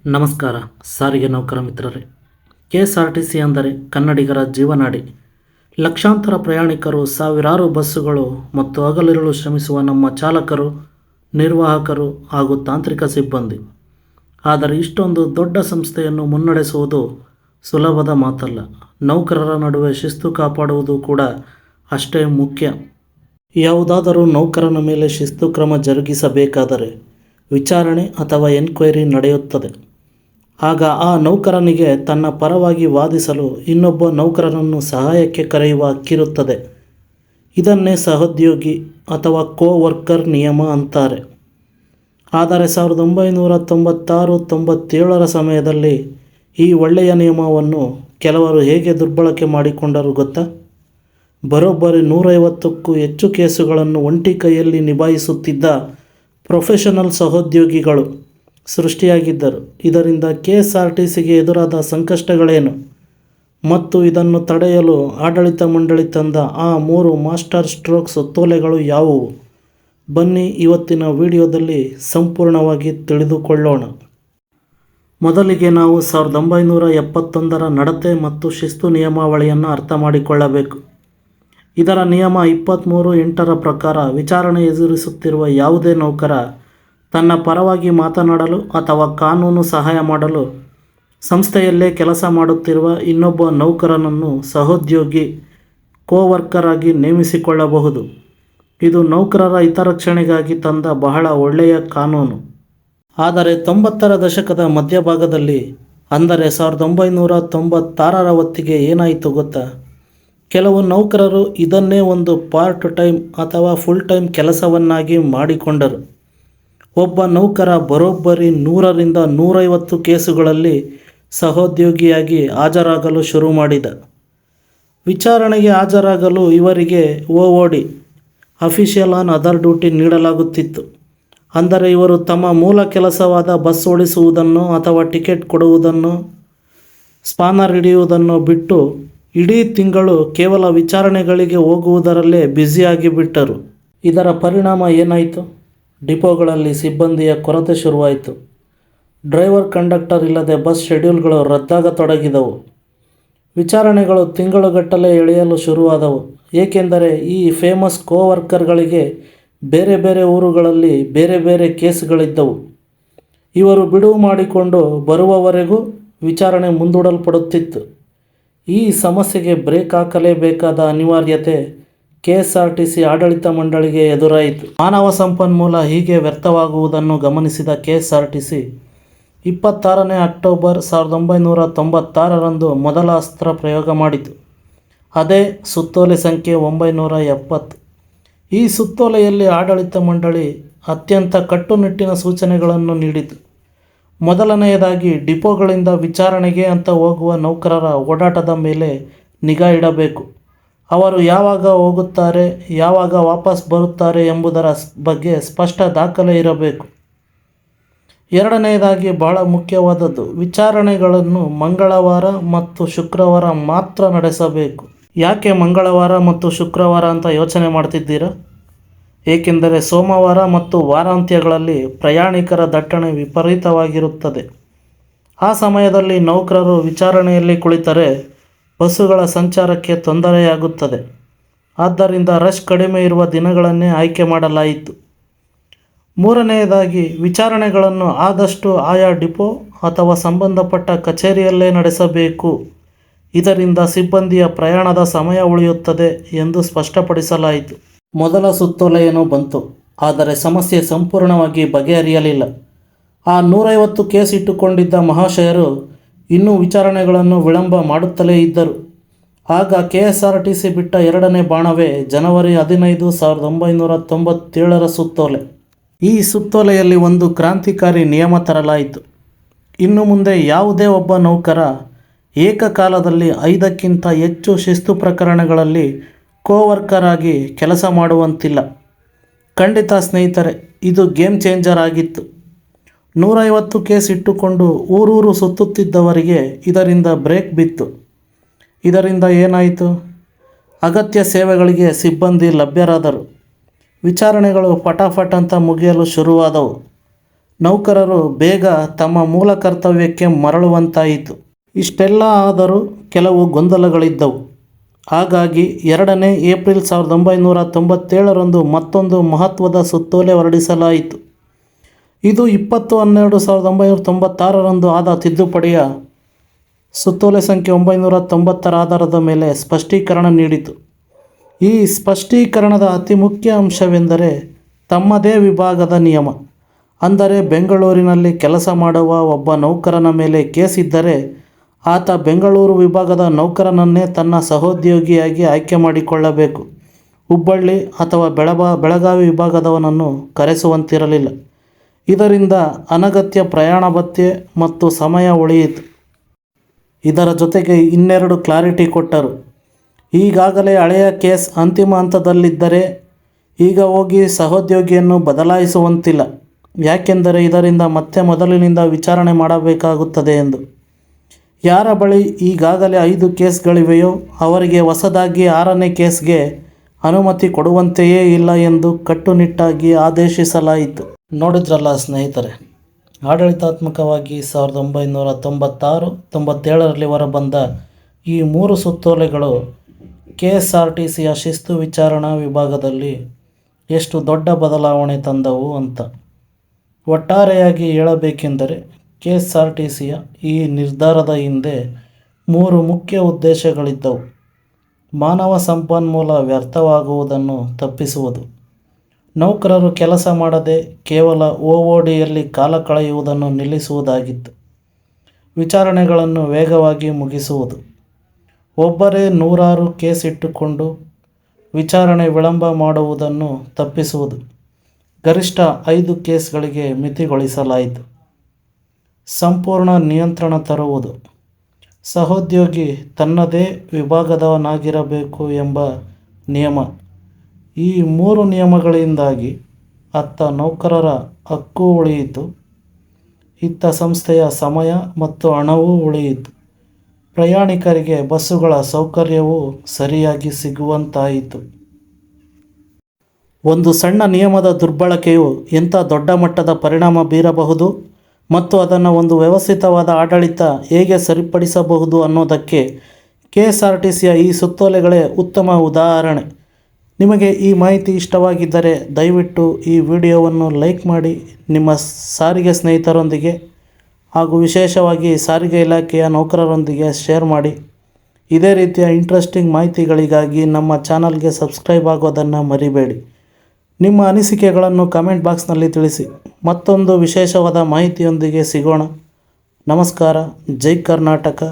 ನಮಸ್ಕಾರ ಸಾರಿಗೆ ನೌಕರ ಮಿತ್ರರೇ. KSRTC ಅಂದರೆ ಕನ್ನಡಿಗರ ಜೀವನಾಡಿ. ಲಕ್ಷಾಂತರ ಪ್ರಯಾಣಿಕರು, ಸಾವಿರಾರು ಬಸ್ಸುಗಳು ಮತ್ತು ಹಗಲಿರುಳು ಶ್ರಮಿಸುವ ನಮ್ಮ ಚಾಲಕರು, ನಿರ್ವಾಹಕರು ಹಾಗೂ ತಾಂತ್ರಿಕ ಸಿಬ್ಬಂದಿ. ಆದರೆ ಇಷ್ಟೊಂದು ದೊಡ್ಡ ಸಂಸ್ಥೆಯನ್ನು ಮುನ್ನಡೆಸುವುದು ಸುಲಭದ ಮಾತಲ್ಲ. ನೌಕರರ ನಡುವೆ ಶಿಸ್ತು ಕಾಪಾಡುವುದು ಕೂಡ ಅಷ್ಟೇ ಮುಖ್ಯ. ಯಾವುದಾದರೂ ನೌಕರನ ಮೇಲೆ ಶಿಸ್ತು ಕ್ರಮ ಜರುಗಿಸಬೇಕಾದರೆ ವಿಚಾರಣೆ ಅಥವಾ ಎನ್ಕ್ವೈರಿ ನಡೆಯುತ್ತದೆ. ಆಗ ಆ ನೌಕರನಿಗೆ ತನ್ನ ಪರವಾಗಿ ವಾದಿಸಲು ಇನ್ನೊಬ್ಬ ನೌಕರನನ್ನು ಸಹಾಯಕ್ಕೆ ಕರೆಯುವ ಹಕ್ಕಿರುತ್ತದೆ. ಇದನ್ನೇ ಸಹೋದ್ಯೋಗಿ ಅಥವಾ ಕೋ-ವರ್ಕರ್ ನಿಯಮ ಅಂತಾರೆ. ಆದರೆ 1996-97ರ ಸಮಯದಲ್ಲಿ ಈ ಒಳ್ಳೆಯ ನಿಯಮವನ್ನು ಕೆಲವರು ಹೇಗೆ ದುರ್ಬಳಕೆ ಮಾಡಿಕೊಂಡರು ಗೊತ್ತಾ? ಬರೋಬ್ಬರಿ 150ಕ್ಕೂ ಹೆಚ್ಚು ಕೇಸುಗಳನ್ನು ಒಂಟಿ ಕೈಯಲ್ಲಿ ನಿಭಾಯಿಸುತ್ತಿದ್ದ ಪ್ರೊಫೆಷನಲ್ ಸಹೋದ್ಯೋಗಿಗಳು ಸೃಷ್ಟಿಯಾಗಿದ್ದರು. ಇದರಿಂದ KSRTCಗೆ ಎದುರಾದ ಸಂಕಷ್ಟಗಳೇನು ಮತ್ತು ಇದನ್ನು ತಡೆಯಲು ಆಡಳಿತ ಮಂಡಳಿ ತಂದ ಆ 3 ಮಾಸ್ಟರ್ ಸ್ಟ್ರೋಕ್ ಸುತ್ತೋಲೆಗಳು ಯಾವುವು? ಬನ್ನಿ ಇವತ್ತಿನ ವಿಡಿಯೋದಲ್ಲಿ ಸಂಪೂರ್ಣವಾಗಿ ತಿಳಿದುಕೊಳ್ಳೋಣ. ಮೊದಲಿಗೆ ನಾವು 1971ರ ನಡತೆ ಮತ್ತು ಶಿಸ್ತು ನಿಯಮಾವಳಿಯನ್ನು ಅರ್ಥ ಮಾಡಿಕೊಳ್ಳಬೇಕು. ಇದರ ನಿಯಮ 23(8) ಪ್ರಕಾರ ವಿಚಾರಣೆ ಎದುರಿಸುತ್ತಿರುವ ಯಾವುದೇ ನೌಕರ ತನ್ನ ಪರವಾಗಿ ಮಾತನಾಡಲು ಅಥವಾ ಕಾನೂನು ಸಹಾಯ ಮಾಡಲು ಸಂಸ್ಥೆಯಲ್ಲೇ ಕೆಲಸ ಮಾಡುತ್ತಿರುವ ಇನ್ನೊಬ್ಬ ನೌಕರನನ್ನು ಸಹೋದ್ಯೋಗಿ ಕೋ-ವರ್ಕರ್ ಆಗಿ ನೇಮಿಸಿಕೊಳ್ಳಬಹುದು. ಇದು ನೌಕರರ ಹಿತರಕ್ಷಣೆಗಾಗಿ ತಂದ ಬಹಳ ಒಳ್ಳೆಯ ಕಾನೂನು. ಆದರೆ 90ರ ದಶಕದ ಮಧ್ಯಭಾಗದಲ್ಲಿ, ಅಂದರೆ 1996ರ ಹೊತ್ತಿಗೆ ಏನಾಯಿತು ಗೊತ್ತಾ? ಕೆಲವು ನೌಕರರು ಇದನ್ನೇ ಒಂದು ಪಾರ್ಟ್ ಟೈಮ್ ಅಥವಾ ಫುಲ್ ಟೈಮ್ ಕೆಲಸವನ್ನಾಗಿ ಮಾಡಿಕೊಂಡರು. ಒಬ್ಬ ನೌಕರ ಬರೋಬ್ಬರಿ 100ರಿಂದ 150 ಕೇಸುಗಳಲ್ಲಿ ಸಹೋದ್ಯೋಗಿಯಾಗಿ ಹಾಜರಾಗಲು ಶುರು ಮಾಡಿದ. ವಿಚಾರಣೆಗೆ ಹಾಜರಾಗಲು ಇವರಿಗೆ OOD official on other duty ನೀಡಲಾಗುತ್ತಿತ್ತು. ಅಂದರೆ ಇವರು ತಮ್ಮ ಮೂಲ ಕೆಲಸವಾದ ಬಸ್ ಓಡಿಸುವುದನ್ನು ಅಥವಾ ಟಿಕೆಟ್ ಕೊಡುವುದನ್ನು, ಸ್ಪಾನರ್ ಹಿಡಿಯುವುದನ್ನು ಬಿಟ್ಟು ಇಡೀ ತಿಂಗಳು ಕೇವಲ ವಿಚಾರಣೆಗಳಿಗೆ ಹೋಗುವುದರಲ್ಲೇ ಬ್ಯುಸಿಯಾಗಿಬಿಟ್ಟರು. ಇದರ ಪರಿಣಾಮ ಏನಾಯಿತು? ಡಿಪೋಗಳಲ್ಲಿ ಸಿಬ್ಬಂದಿಯ ಕೊರತೆ ಶುರುವಾಯಿತು. ಡ್ರೈವರ್, ಕಂಡಕ್ಟರ್ ಇಲ್ಲದೆ ಬಸ್ ಶೆಡ್ಯೂಲ್ಗಳು ರದ್ದಾಗತೊಡಗಿದವು. ವಿಚಾರಣೆಗಳು ತಿಂಗಳುಗಟ್ಟಲೆ ಎಳೆಯಲು ಶುರುವಾದವು. ಏಕೆಂದರೆ ಈ ಫೇಮಸ್ ಕೋ-ವರ್ಕರ್ಗಳಿಗೆ ಬೇರೆ ಬೇರೆ ಊರುಗಳಲ್ಲಿ ಬೇರೆ ಬೇರೆ ಕೇಸುಗಳಿದ್ದವು. ಇವರು ಬಿಡುವು ಮಾಡಿಕೊಂಡು ಬರುವವರೆಗೂ ವಿಚಾರಣೆ ಮುಂದೂಡಲ್ಪಡುತ್ತಿತ್ತು. ಈ ಸಮಸ್ಯೆಗೆ ಬ್ರೇಕ್ ಹಾಕಲೇಬೇಕಾದ ಅನಿವಾರ್ಯತೆ KSRTC ಆಡಳಿತ ಮಂಡಳಿಗೆ ಎದುರಾಯಿತು. ಮಾನವ ಸಂಪನ್ಮೂಲ ಹೀಗೆ ವ್ಯರ್ಥವಾಗುವುದನ್ನು ಗಮನಿಸಿದ KSRTC 26ನೇ ಅಕ್ಟೋಬರ್ 1996ರಂದು ಮೊದಲ ಅಸ್ತ್ರ ಪ್ರಯೋಗ ಮಾಡಿತು. ಅದೇ ಸುತ್ತೋಲೆ ಸಂಖ್ಯೆ 970. ಈ ಸುತ್ತೋಲೆಯಲ್ಲಿ ಆಡಳಿತ ಮಂಡಳಿ ಅತ್ಯಂತ ಕಟ್ಟುನಿಟ್ಟಿನ ಸೂಚನೆಗಳನ್ನು ನೀಡಿತು. ಮೊದಲನೆಯದಾಗಿ, ಡಿಪೋಗಳಿಂದ ವಿಚಾರಣೆಗೆ ಅಂತ ಹೋಗುವ ನೌಕರರ ಓಡಾಟದ ಮೇಲೆ ನಿಗಾ ಇಡಬೇಕು. ಅವರು ಯಾವಾಗ ಹೋಗುತ್ತಾರೆ, ಯಾವಾಗ ವಾಪಸ್ ಬರುತ್ತಾರೆ ಎಂಬುದರ ಬಗ್ಗೆ ಸ್ಪಷ್ಟ ದಾಖಲೆ ಇರಬೇಕು. ಎರಡನೆಯದಾಗಿ, ಬಹಳ ಮುಖ್ಯವಾದದ್ದು, ವಿಚಾರಣೆಗಳನ್ನು ಮಂಗಳವಾರ ಮತ್ತು ಶುಕ್ರವಾರ ಮಾತ್ರ ನಡೆಸಬೇಕು. ಯಾಕೆ ಮಂಗಳವಾರ ಮತ್ತು ಶುಕ್ರವಾರ ಅಂತ ಯೋಚನೆ ಮಾಡ್ತಿದ್ದೀರಾ? ಏಕೆಂದರೆ ಸೋಮವಾರ ಮತ್ತು ವಾರಾಂತ್ಯಗಳಲ್ಲಿ ಪ್ರಯಾಣಿಕರ ದಟ್ಟಣೆ ವಿಪರೀತವಾಗಿರುತ್ತದೆ. ಆ ಸಮಯದಲ್ಲಿ ನೌಕರರು ವಿಚಾರಣೆಯಲ್ಲಿ ಕುಳಿತರೆ ಬಸ್ಸುಗಳ ಸಂಚಾರಕ್ಕೆ ತೊಂದರೆಯಾಗುತ್ತದೆ. ಆದ್ದರಿಂದ ರಶ್ ಕಡಿಮೆ ಇರುವ ದಿನಗಳನ್ನೇ ಆಯ್ಕೆ ಮಾಡಲಾಯಿತು. ಮೂರನೆಯದಾಗಿ, ವಿಚಾರಣೆಗಳನ್ನು ಆದಷ್ಟು ಆಯಾ ಡಿಪೋ ಅಥವಾ ಸಂಬಂಧಪಟ್ಟ ಕಚೇರಿಯಲ್ಲೇ ನಡೆಸಬೇಕು. ಇದರಿಂದ ಸಿಬ್ಬಂದಿಯ ಪ್ರಯಾಣದ ಸಮಯ ಉಳಿಯುತ್ತದೆ ಎಂದು ಸ್ಪಷ್ಟಪಡಿಸಲಾಯಿತು. ಮೊದಲ ಸುತ್ತೋಲೆ ಏನೋ ಬಂತು, ಆದರೆ ಸಮಸ್ಯೆ ಸಂಪೂರ್ಣವಾಗಿ ಬಗೆಹರಿಯಲಿಲ್ಲ. ಆ 150 ಕೇಸ್ ಇಟ್ಟುಕೊಂಡಿದ್ದ ಮಹಾಶಯರು ಇನ್ನೂ ವಿಚಾರಣೆಗಳನ್ನು ವಿಳಂಬ ಮಾಡುತ್ತಲೇ ಇದ್ದರು. ಆಗ KSRTC ಬಿಟ್ಟ ಎರಡನೇ ಬಾಣವೇ ಜನವರಿ 15, 1997ರ ಸುತ್ತೋಲೆ. ಈ ಸುತ್ತೋಲೆಯಲ್ಲಿ ಒಂದು ಕ್ರಾಂತಿಕಾರಿ ನಿಯಮ ತರಲಾಯಿತು. ಇನ್ನು ಮುಂದೆ ಯಾವುದೇ ಒಬ್ಬ ನೌಕರ ಏಕಕಾಲದಲ್ಲಿ 5ಕ್ಕಿಂತ ಹೆಚ್ಚು ಶಿಸ್ತು ಪ್ರಕರಣಗಳಲ್ಲಿ ಕೋ-ವರ್ಕರ್ ಆಗಿ ಕೆಲಸ ಮಾಡುವಂತಿಲ್ಲ. ಖಂಡಿತ ಸ್ನೇಹಿತರೆ, ಇದು ಗೇಮ್ ಚೇಂಜರ್ ಆಗಿತ್ತು. 150 ಕೇಸ್ ಇಟ್ಟುಕೊಂಡು ಊರೂರು ಸುತ್ತುತ್ತಿದ್ದವರಿಗೆ ಇದರಿಂದ ಬ್ರೇಕ್ ಬಿತ್ತು. ಇದರಿಂದ ಏನಾಯಿತು? ಅಗತ್ಯ ಸೇವೆಗಳಿಗೆ ಸಿಬ್ಬಂದಿ ಲಭ್ಯರಾದರು. ವಿಚಾರಣೆಗಳು ಫಟಾಫಟ್ ಅಂತ ಮುಗಿಯಲು ಶುರುವಾದವು. ನೌಕರರು ಬೇಗ ತಮ್ಮ ಮೂಲ ಕರ್ತವ್ಯಕ್ಕೆ ಮರಳುವಂತಾಯಿತು. ಇಷ್ಟೆಲ್ಲ ಆದರೂ ಕೆಲವು ಗೊಂದಲಗಳಿದ್ದವು. ಹಾಗಾಗಿ 2ನೇ ಏಪ್ರಿಲ್ 1997ರಂದು ಮತ್ತೊಂದು ಮಹತ್ವದ ಸುತ್ತೋಲೆ ಹೊರಡಿಸಲಾಯಿತು. ಇದು 20/12/1996ರಂದು ಆದ ತಿದ್ದುಪಡಿಯ ಸುತ್ತೋಲೆ ಸಂಖ್ಯೆ 990ರ ಆಧಾರದ ಮೇಲೆ ಸ್ಪಷ್ಟೀಕರಣ ನೀಡಿತು. ಈ ಸ್ಪಷ್ಟೀಕರಣದ ಅತಿ ಮುಖ್ಯ ಅಂಶವೆಂದರೆ ತಮ್ಮದೇ ವಿಭಾಗದ ನಿಯಮ. ಅಂದರೆ ಬೆಂಗಳೂರಿನಲ್ಲಿ ಕೆಲಸ ಮಾಡುವ ಒಬ್ಬ ನೌಕರನ ಮೇಲೆ ಕೇಸ್ ಇದ್ದರೆ ಆತ ಬೆಂಗಳೂರು ವಿಭಾಗದ ನೌಕರನನ್ನೇ ತನ್ನ ಸಹೋದ್ಯೋಗಿಯಾಗಿ ಆಯ್ಕೆ ಮಾಡಿಕೊಳ್ಳಬೇಕು. ಹುಬ್ಬಳ್ಳಿ ಅಥವಾ ಬೆಳಗಾವಿ ವಿಭಾಗದವನನ್ನು ಕರೆಸುವಂತಿರಲಿಲ್ಲ. ಇದರಿಂದ ಅನಗತ್ಯ ಪ್ರಯಾಣ ಭತ್ಯೆ ಮತ್ತು ಸಮಯ ಉಳಿಯಿತು. ಇದರ ಜೊತೆಗೆ ಇನ್ನೆರಡು ಕ್ಲಾರಿಟಿ ಕೊಟ್ಟರು. ಈಗಾಗಲೇ ಹಳೆಯ ಕೇಸ್ ಅಂತಿಮ ಹಂತದಲ್ಲಿದ್ದರೆ ಈಗ ಹೋಗಿ ಸಹೋದ್ಯೋಗಿಯನ್ನು ಬದಲಾಯಿಸುವಂತಿಲ್ಲ. ಯಾಕೆಂದರೆ ಇದರಿಂದ ಮತ್ತೆ ಮೊದಲಿನಿಂದ ವಿಚಾರಣೆ ಮಾಡಬೇಕಾಗುತ್ತದೆ ಎಂದು. ಯಾರ ಬಳಿ ಈಗಾಗಲೇ 5 ಕೇಸ್ಗಳಿವೆಯೋ ಅವರಿಗೆ ಹೊಸದಾಗಿ 6ನೇ ಕೇಸ್ಗೆ ಅನುಮತಿ ಕೊಡುವಂತೆಯೇ ಇಲ್ಲ ಎಂದು ಕಟ್ಟುನಿಟ್ಟಾಗಿ ಆದೇಶಿಸಲಾಯಿತು. ನೋಡಿದ್ರಲ್ಲ ಸ್ನೇಹಿತರೆ, ಆಡಳಿತಾತ್ಮಕವಾಗಿ 1996-97ರಲ್ಲಿ ಹೊರಬಂದ ಈ 3 ಸುತ್ತೋಲೆಗಳು KSRTCಯ ಶಿಸ್ತು ವಿಚಾರಣಾ ವಿಭಾಗದಲ್ಲಿ ಎಷ್ಟು ದೊಡ್ಡ ಬದಲಾವಣೆ ತಂದವು ಅಂತ. ಒಟ್ಟಾರೆಯಾಗಿ ಹೇಳಬೇಕೆಂದರೆ KSRTCಯ ಈ ನಿರ್ಧಾರದ ಹಿಂದೆ 3 ಮುಖ್ಯ ಉದ್ದೇಶಗಳಿದ್ದವು. ಮಾನವ ಸಂಪನ್ಮೂಲ ವ್ಯರ್ಥವಾಗುವುದನ್ನು ತಪ್ಪಿಸುವುದು, ನೌಕರರು ಕೆಲಸ ಮಾಡದೆ ಕೇವಲ OODಯಲ್ಲಿ ಕಾಲ ಕಳೆಯುವುದನ್ನು ನಿಲ್ಲಿಸುವುದಾಗಿತ್ತು, ವಿಚಾರಣೆಗಳನ್ನು ವೇಗವಾಗಿ ಮುಗಿಸುವುದು, ಒಬ್ಬರೇ 100 ಕೇಸ್ ಇಟ್ಟುಕೊಂಡು ವಿಚಾರಣೆ ವಿಳಂಬ ಮಾಡುವುದನ್ನು ತಪ್ಪಿಸುವುದು, ಗರಿಷ್ಠ 5 ಕೇಸ್ಗಳಿಗೆ ಮಿತಿಗೊಳಿಸಲಾಯಿತು, ಸಂಪೂರ್ಣ ನಿಯಂತ್ರಣ ತರುವುದು, ಸಹೋದ್ಯೋಗಿ ತನ್ನದೇ ವಿಭಾಗದವನಾಗಿರಬೇಕು ಎಂಬ ನಿಯಮ. ಈ 3 ನಿಯಮಗಳಿಂದಾಗಿ ಅತ್ತ ನೌಕರರ ಹಕ್ಕು ಉಳಿಯಿತು, ಇತ್ತ ಸಂಸ್ಥೆಯ ಸಮಯ ಮತ್ತು ಹಣವೂ ಉಳಿಯಿತು, ಪ್ರಯಾಣಿಕರಿಗೆ ಬಸ್ಸುಗಳ ಸೌಕರ್ಯವೂ ಸರಿಯಾಗಿ ಸಿಗುವಂತಾಯಿತು. ಒಂದು ಸಣ್ಣ ನಿಯಮದ ದುರ್ಬಳಕೆಯು ಎಂಥ ದೊಡ್ಡ ಮಟ್ಟದ ಪರಿಣಾಮ ಬೀರಬಹುದು ಮತ್ತು ಅದನ್ನು ಒಂದು ವ್ಯವಸ್ಥಿತವಾದ ಆಡಳಿತ ಹೇಗೆ ಸರಿಪಡಿಸಬಹುದು ಅನ್ನೋದಕ್ಕೆ KSRTCಯ ಈ ಸುತ್ತೋಲೆಗಳೇ ಉತ್ತಮ ಉದಾಹರಣೆ. ನಿಮಗೆ ಈ ಮಾಹಿತಿ ಇಷ್ಟವಾಗಿದ್ದರೆ ದಯವಿಟ್ಟು ಈ ವಿಡಿಯೋವನ್ನು ಲೈಕ್ ಮಾಡಿ, ನಿಮ್ಮ ಸಾರಿಗೆ ಸ್ನೇಹಿತರೊಂದಿಗೆ ಹಾಗೂ ವಿಶೇಷವಾಗಿ ಸಾರಿಗೆ ಇಲಾಖೆಯ ನೌಕರರೊಂದಿಗೆ ಶೇರ್ ಮಾಡಿ. ಇದೇ ರೀತಿಯ ಇಂಟ್ರೆಸ್ಟಿಂಗ್ ಮಾಹಿತಿಗಳಿಗಾಗಿ ನಮ್ಮ ಚಾನಲ್ಗೆ ಸಬ್ಸ್ಕ್ರೈಬ್ ಆಗೋದನ್ನು ಮರಿಬೇಡಿ. ನಿಮ್ಮ ಅನಿಸಿಕೆಗಳನ್ನು ಕಮೆಂಟ್ ಬಾಕ್ಸ್ನಲ್ಲಿ ತಿಳಿಸಿ. ಮತ್ತೊಂದು ವಿಶೇಷವಾದ ಮಾಹಿತಿಯೊಂದಿಗೆ ಸಿಗೋಣ. ನಮಸ್ಕಾರ. ಜೈ ಕರ್ನಾಟಕ.